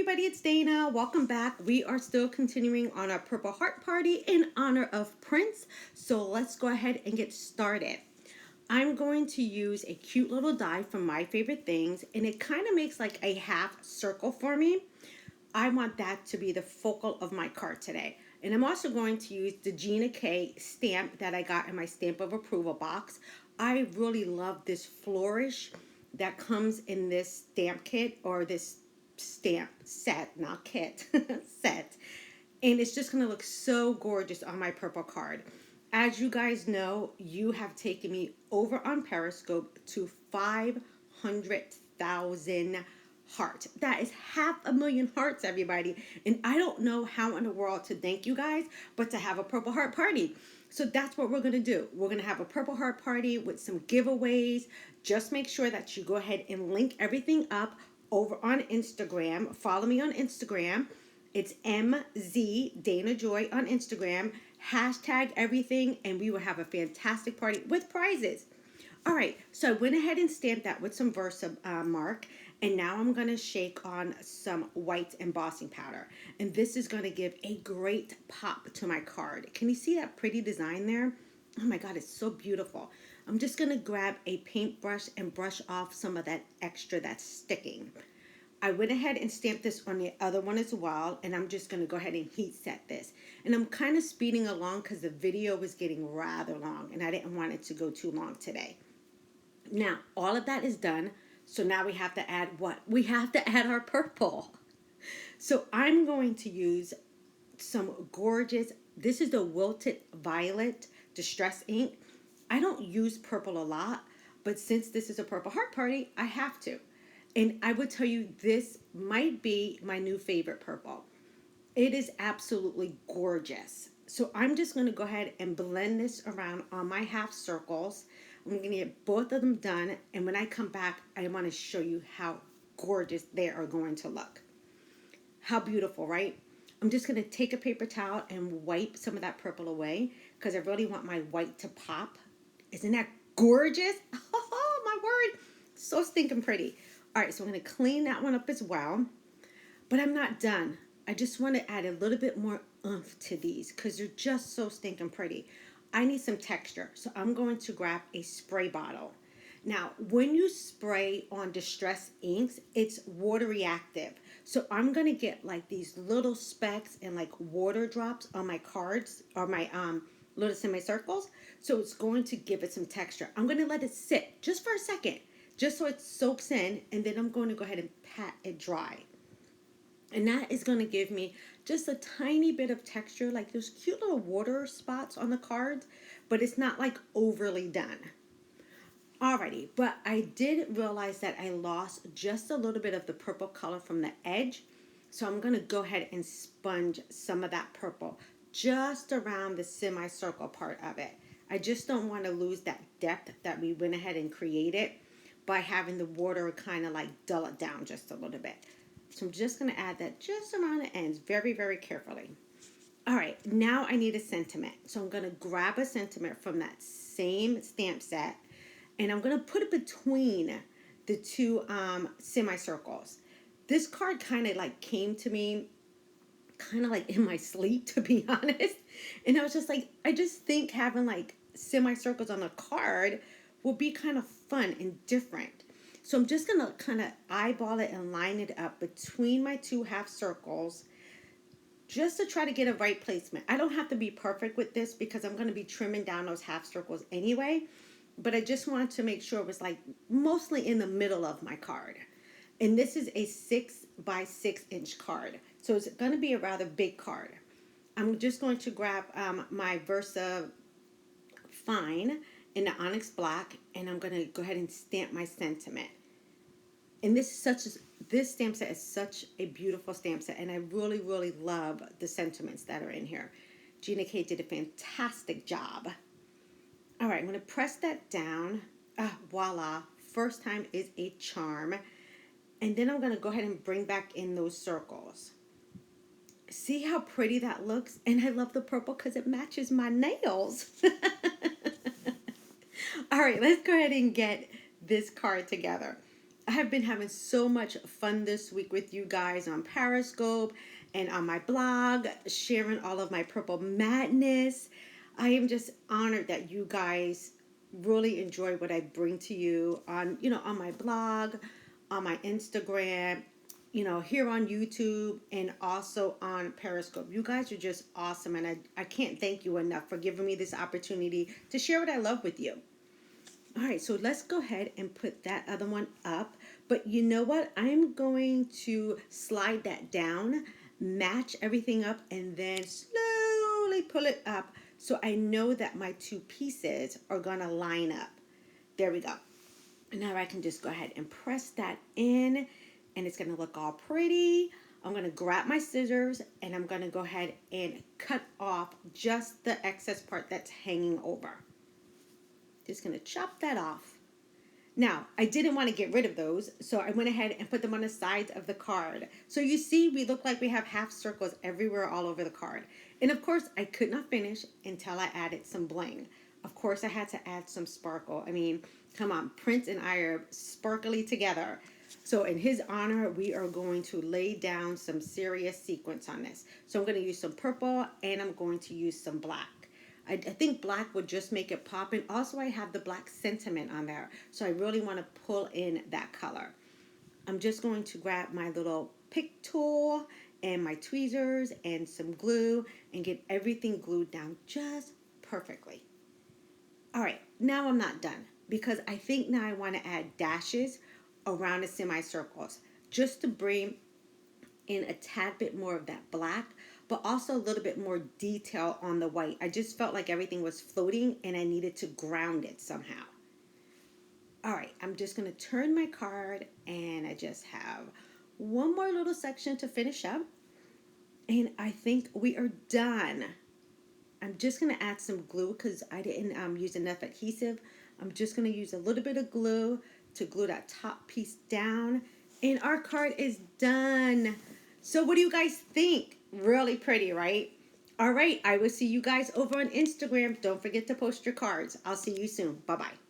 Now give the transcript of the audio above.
everybody, it's Dana. Welcome back. We are still continuing on our Purple Heart Party in honor of Prince. So let's go ahead and get started. I'm going to use a cute little die from My Favorite Things, and it kind of makes like a half circle for me. I want that to be the focal of my card today. And I'm also going to use the Gina K stamp that I got in my Stamp of Approval box. I really love this flourish that comes in this stamp kit, or this stamp set, not kit, set. And it's just going to look so gorgeous on my purple card. As you guys know, you have taken me over on Periscope to 500,000 hearts. That is 500,000 hearts, everybody. And I don't know how in the world to thank you guys, but to have a Purple Heart Party. So that's what we're going to do. We're going to have a Purple Heart Party with some giveaways. Just make sure that you go ahead and link everything up over on Instagram. Follow me on Instagram. It's MZ Dana Joy on Instagram. Hashtag everything, and we will have a fantastic party with prizes. All right, so I went ahead and stamped that with some Versa mark, and now I'm going to shake on some white embossing powder. And this is going to give a great pop to my card. Can you see that pretty design there? Oh my God, it's so beautiful. I'm just going to grab a paintbrush and brush off some of that extra that's sticking. I went ahead and stamped this on the other one as well, and I'm just going to go ahead and heat set this. And I'm kind of speeding along because the video was getting rather long, and I didn't want it to go too long today. Now, all of that is done, so now we have to add what? We have to add our purple. So I'm going to use some gorgeous, this is the Wilted Violet Distress ink. I don't use purple a lot, but since this is a Purple Heart Party, I have to. And I would tell you, this might be my new favorite purple. It is absolutely gorgeous. So I'm just going to go ahead and blend this around on my half circles. I'm going to get both of them done. And when I come back, I want to show you how gorgeous they are going to look. How beautiful, right? I'm just going to take a paper towel and wipe some of that purple away because I really want my white to pop. Isn't that gorgeous? Oh, my word. So stinking pretty. All right, so I'm going to clean that one up as well. But I'm not done. I just want to add a little bit more oomph to these because they're just so stinking pretty. I need some texture, so I'm going to grab a spray bottle. Now, when you spray on distress inks, it's water reactive. So I'm going to get like these little specks and like water drops on my cards or my little semicircles. So it's going to give it some texture. I'm going to let it sit just for a second, just so it soaks in, and then I'm going to go ahead and pat it dry. And that is going to give me just a tiny bit of texture, like those cute little water spots on the cards, but it's not like overly done. Alrighty, but I did realize that I lost just a little bit of the purple color from the edge. So I'm going to go ahead and sponge some of that purple just around the semicircle part of it. I just don't want to lose that depth that we went ahead and created by having the water kind of like dull it down just a little bit. So I'm just going to add that just around the ends very, very carefully. All right, now I need a sentiment. So I'm going to grab a sentiment from that same stamp set, and I'm going to put it between the two semicircles. This card kind of like came to me kind of like in my sleep, to be honest. And I was just like, I just think having like semicircles on a card will be kind of fun and different. So I'm just going to kind of eyeball it and line it up between my two half circles just to try to get a right placement. I don't have to be perfect with this because I'm going to be trimming down those half circles anyway. But I just wanted to make sure it was like mostly in the middle of my card. And this is a 6 by 6 inch card. So it's going to be a rather big card. I'm just going to grab my Versa Fine in the Onyx Black, and I'm going to go ahead and stamp my sentiment. And this stamp set is such a beautiful stamp set, and I really, really love the sentiments that are in here. Gina K did a fantastic job. All right, I'm going to press that down. Voila. First time is a charm. And then I'm going to go ahead and bring back in those circles. See how pretty that looks? And I love the purple because it matches my nails. All right, let's go ahead and get this card together. I have been having so much fun this week with you guys on Periscope and on my blog, sharing all of my purple madness. I am just honored that you guys really enjoy what I bring to you on, on my blog, on my Instagram, here on YouTube, and also on Periscope. You guys are just awesome, and I can't thank you enough for giving me this opportunity to share what I love with you. All right, so let's go ahead and put that other one up. But you know what? I'm going to slide that down, match everything up, and then slowly pull it up so I know that my two pieces are going to line up. There we go. Now I can just go ahead and press that in, and it's going to look all pretty. I'm going to grab my scissors, and I'm going to go ahead and cut off just the excess part that's hanging over. Just going to chop that off. Now, I didn't want to get rid of those, so I went ahead and put them on the sides of the card. So you see, we look like we have half circles everywhere all over the card. And of course, I could not finish until I added some bling. Of course, I had to add some sparkle. I mean, come on, Prince and I are sparkly together. So in his honor, we are going to lay down some serious sequins on this. So I'm going to use some purple, and I'm going to use some black. I think black would just make it pop. And also I have the black sentiment on there. So I really want to pull in that color. I'm just going to grab my little pick tool and my tweezers and some glue and get everything glued down just perfectly. All right, now I'm not done because I think now I want to add dashes around the semicircles just to bring in a tad bit more of that black, but also a little bit more detail on the white. I just felt like everything was floating and I needed to ground it somehow. All right, I'm just going to turn my card, and I just have one more little section to finish up. And I think we are done. I'm just going to add some glue because I didn't use enough adhesive. I'm just going to use a little bit of glue to glue that top piece down. And our card is done. So what do you guys think? Really pretty, right? All right, I will see you guys over on Instagram. Don't forget to post your cards. I'll see you soon. Bye-bye.